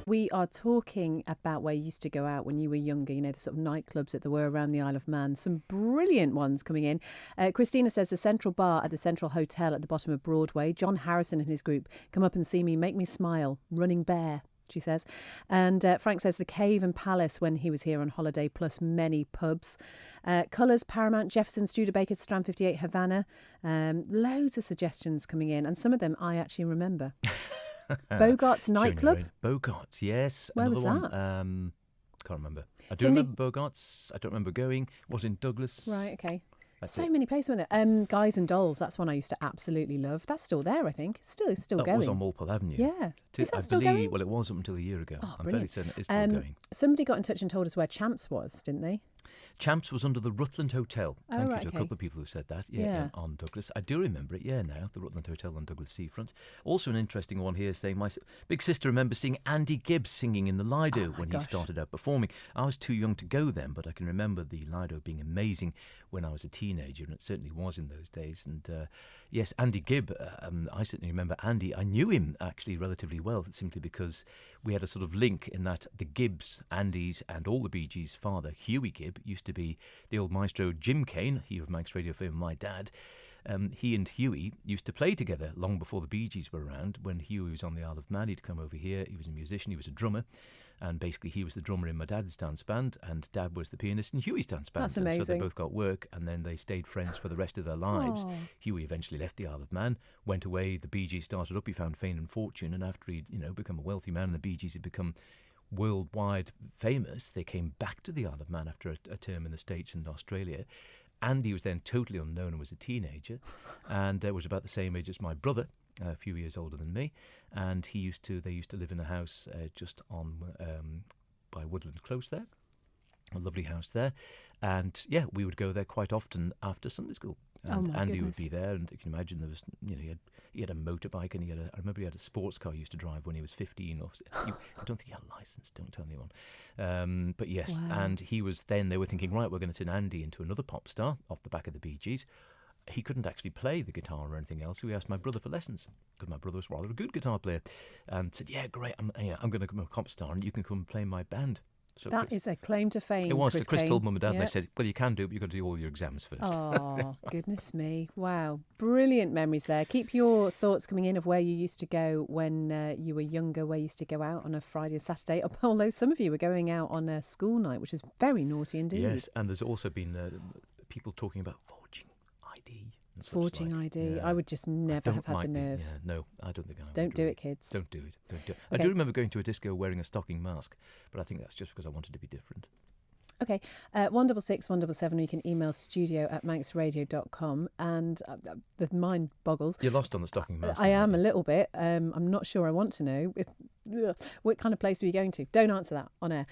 We are talking about where you used to go out when you were younger, you know, the sort of nightclubs that there were around the Isle of Man. Some brilliant ones coming in. Christina says the Central Bar at the Central Hotel at the bottom of Broadway. John Harrison and his group, Come Up and See Me, Make Me Smile, Running Bear, she says. And Frank says the Cave and Palace when he was here on holiday, plus many pubs. Colours, Paramount, Jefferson, Studebaker, Strand 58, Havana. Loads of suggestions coming in, and some of them I actually remember. Bogart's nightclub. Bogart's, yes. Where Another was that? one. Can't remember. I do remember Bogart's. I don't remember going. Was in Douglas. Right, okay. That's so it. many places with it. Guys and Dolls, that's one I used to absolutely love. That's still there, I think. It's still that going. was on Walpole Avenue. Yeah. Is that I still believe, going? well, it was up until a year ago. Oh, I'm fairly certain it is still going. Somebody got in touch and told us where Champs was, didn't they? Champs was under the Rutland Hotel. Thank you to a okay. couple of people who said that. Yeah. On Douglas. I do remember it, now, the Rutland Hotel on Douglas Seafront. Also an interesting one here saying my big sister remembers seeing Andy Gibb singing in the Lido when he started out performing. I was too young to go then, but I can remember the Lido being amazing when I was a teenager, and it certainly was in those days. And yes, Andy Gibb, I certainly remember Andy. I knew him actually relatively well, simply because we had a sort of link in that the Gibbs, Andy's and all the Bee Gees' father, Huey Gibb, used to be the old maestro Jim Kane, he of Manx Radio fame, my dad. He and Huey used to play together long before the Bee Gees were around. When Huey was on the Isle of Man, he'd come over here. He was a musician, he was a drummer. And basically he was the drummer in my dad's dance band, and Dad was the pianist in Huey's dance band. That's amazing. And so they both got work, and then they stayed friends for the rest of their lives. Aww. Huey eventually left the Isle of Man, went away, the Bee Gees started up, he found fame and fortune, and after he'd become a wealthy man and the Bee Gees had become worldwide famous, they came back to the Isle of Man after a term in the States and Australia. Andy was then totally unknown and was a teenager, and was about the same age as my brother, a few years older than me, and they used to live in a house just on by Woodland Close there, a lovely house there, and we would go there quite often after Sunday school. And Andy would be there, and you can imagine there was, he had a motorbike, and I remember he had a sports car he used to drive when he was 15. I don't think he had a license, don't tell anyone. But yes, wow. And they were thinking, right, we're going to turn Andy into another pop star off the back of the Bee Gees. He couldn't actually play the guitar or anything else, so he asked my brother for lessons, because my brother was rather a good guitar player, and said, yeah, great, I'm going to become a pop star, and you can come play my band. So that is a claim to fame. It was. Chris So Chris Kane. told Mum and Dad, and they said, well, you can do it, but you've got to do all your exams first. Oh, goodness me. Wow. Brilliant memories there. Keep your thoughts coming in of where you used to go when you were younger, where you used to go out on a Friday and Saturday, although some of you were going out on a school night, which is very naughty indeed. Yes, and there's also been people talking about forging ID. Forging ID. I would just never have had the nerve. No, I don't think I would. Don't do it, kids. Don't do it. Don't do it. Okay. I do remember going to a disco wearing a stocking mask, but I think that's just because I wanted to be different. Okay, 166 177, you can email studio@manxradio.com, and the mind boggles. You're lost on the stocking mask. I am a little bit. I'm not sure I want to know. What kind of place are you going to? Don't answer that on air.